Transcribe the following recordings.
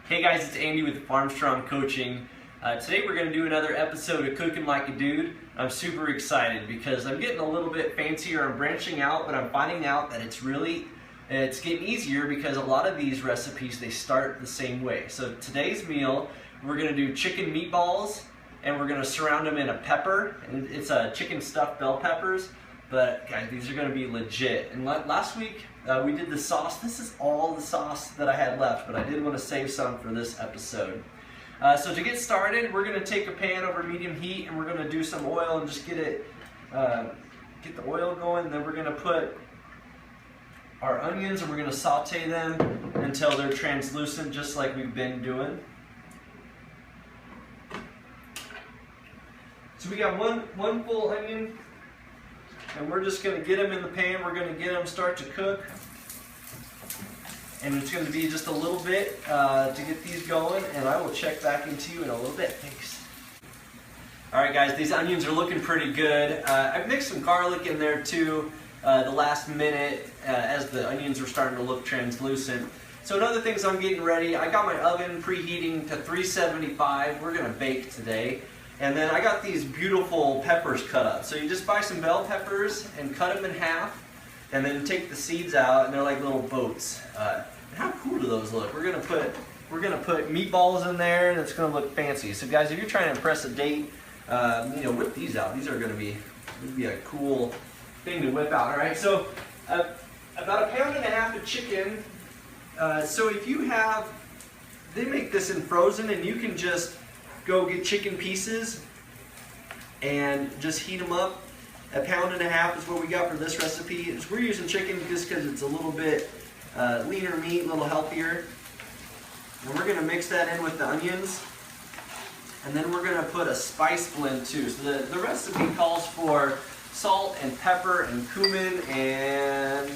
Hey guys, it's Andy with Farmstrong Coaching. Today we're going to do another episode of Cooking Like a Dude. I'm super excited because I'm getting a little bit fancier. I'm branching out, but I'm finding out that it's getting easier because a lot of these recipes, they start the same way. So today's meal, we're going to do chicken meatballs and we're going to surround them in a pepper. And it's chicken stuffed bell peppers. But guys, these are going to be legit. And last week we did the sauce. This is all the sauce that I had left, but I did want to save some for this episode. So to get started, we're going to take a pan over medium heat and we're going to do some oil and just get the oil going. Then we're going to put our onions and we're going to saute them until they're translucent, just like we've been doing. So we got one full onion. And we're just going to get them in the pan. We're going to get them start to cook. And it's going to be just a little bit to get these going. And I will check back into you in a little bit. Thanks. Alright guys, these onions are looking pretty good. I've mixed some garlic in there too the last minute as the onions are starting to look translucent. So another things I'm getting ready, I got my oven preheating to 375. We're going to bake today. And then I got these beautiful peppers cut up. So you just buy some bell peppers and cut them in half, and then take the seeds out, and they're like little boats. How cool do those look? We're gonna put meatballs in there, and it's gonna look fancy. So guys, if you're trying to impress a date, whip these out. These are gonna be a cool thing to whip out. All right. So about 1.5 pounds of chicken. So if you have, they make this in frozen, and you can just go get chicken pieces and just heat them up. 1.5 pounds is what we got for this recipe. We're using chicken just because it's a little bit leaner meat, a little healthier. And we're going to mix that in with the onions. And then we're going to put a spice blend too. So the recipe calls for salt and pepper and cumin and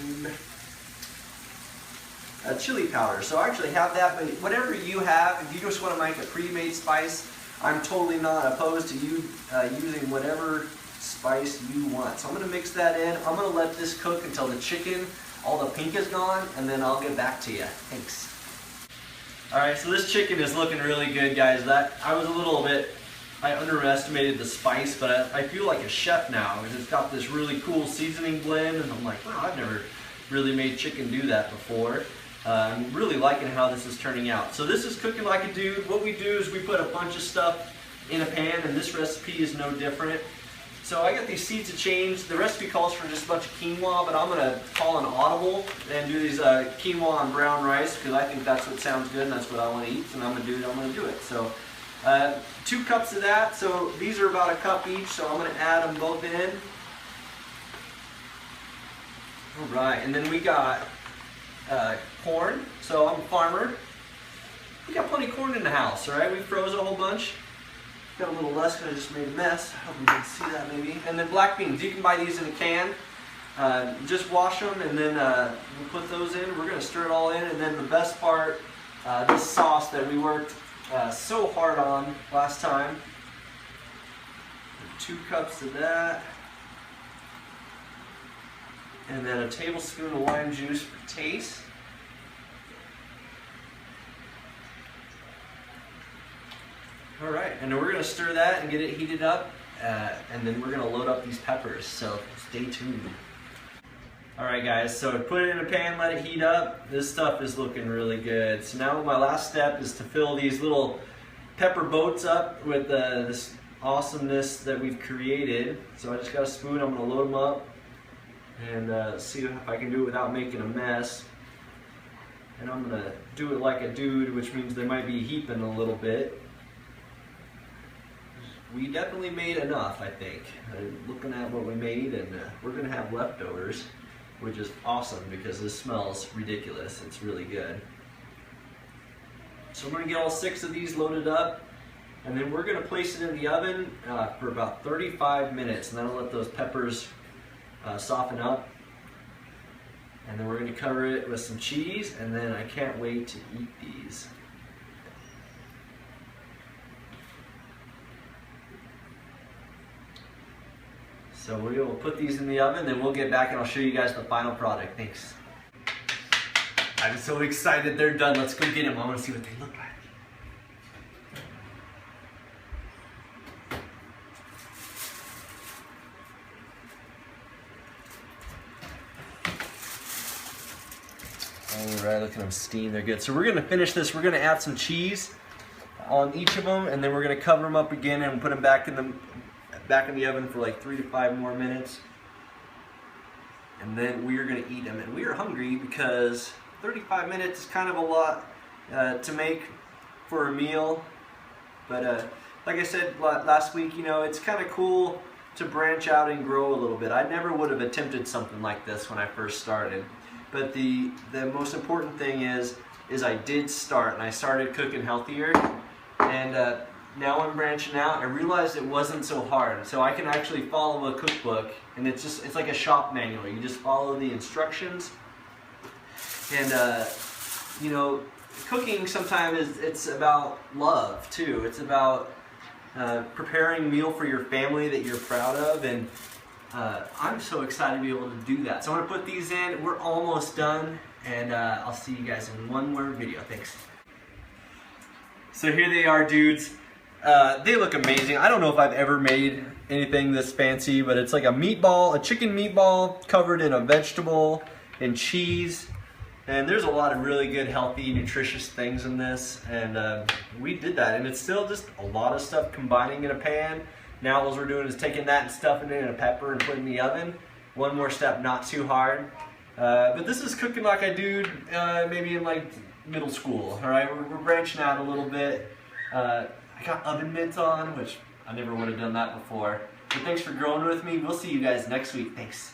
chili powder. So I actually have that, but whatever you have, if you just want to make a pre-made spice, I'm totally not opposed to you using whatever spice you want. So I'm going to mix that in. I'm going to let this cook until the chicken, all the pink is gone, and then I'll get back to you. Thanks. Alright, so this chicken is looking really good, guys. I underestimated the spice, but I feel like a chef now. It's got this really cool seasoning blend, and I'm like, wow, I've never really made chicken do that before. I'm really liking how this is turning out. So this is Cooking Like a Dude. What we do is we put a bunch of stuff in a pan, and this recipe is no different. So I got these seeds of change. The recipe calls for just a bunch of quinoa, but I'm going to call an audible and do these quinoa and brown rice because I think that's what sounds good and that's what I want to eat. And I'm going to do it. So 2 cups of that. So these are about 1 cup each, so I'm going to add them both in. All right, and then we got corn. So I'm a farmer. We got plenty of corn in the house, all right? We froze a whole bunch. Got a little less because I just made a mess. I hope you can see that maybe. And then black beans. You can buy these in a can. Just wash them and then we'll put those in. We're going to stir it all in. And then the best part, this sauce that we worked so hard on last time. 2 cups of that. And then a tablespoon of lime juice for taste. All right, and then we're going to stir that and get it heated up, and then we're going to load up these peppers, so stay tuned. All right, guys, so put it in a pan, let it heat up. This stuff is looking really good. So now my last step is to fill these little pepper boats up with this awesomeness that we've created. So I just got a spoon, I'm going to load them up and see if I can do it without making a mess. And I'm going to do it like a dude, which means they might be heaping a little bit. We definitely made enough, I think. Looking at what we made, and we're going to have leftovers, which is awesome because this smells ridiculous. It's really good. So I'm going to get all 6 of these loaded up, and then we're going to place it in the oven for about 35 minutes, and that'll let those peppers soften up. And then we're going to cover it with some cheese, and then I can't wait to eat these. So we will put these in the oven, then we'll get back and I'll show you guys the final product. Thanks. I'm so excited they're done. Let's go get them. I want to see what they look like. Alright, look at them steam. They're good. So we're going to finish this. We're going to add some cheese on each of them, and then we're going to cover them up again and put them back in the oven for like 3 to 5 more minutes. And then we are going to eat them. And we are hungry because 35 minutes is kind of a lot to make for a meal. But like I said last week, you know, it's kind of cool to branch out and grow a little bit. I never would have attempted something like this when I first started. But the most important thing is I did start, and I started cooking healthier. And now I'm branching out. I realized it wasn't so hard. So I can actually follow a cookbook, and it's like a shop manual. You just follow the instructions. And you know, cooking sometimes it's about love too. It's about preparing a meal for your family that you're proud of, and I'm so excited to be able to do that. So I'm going to put these in. We're almost done, and I'll see you guys in one more video. Thanks. So here they are, dudes. They look amazing. I don't know if I've ever made anything this fancy, but it's like a meatball, a chicken meatball covered in a vegetable and cheese. And there's a lot of really good, healthy, nutritious things in this. And we did that, and it's still just a lot of stuff combining in a pan. Now all we're doing is taking that and stuffing it in a pepper and putting it in the oven. One more step, not too hard. But this is cooking like I do maybe in like middle school. All right, we're branching out a little bit. I got oven mitts on, which I never would have done that before. But thanks for growing with me. We'll see you guys next week. Thanks.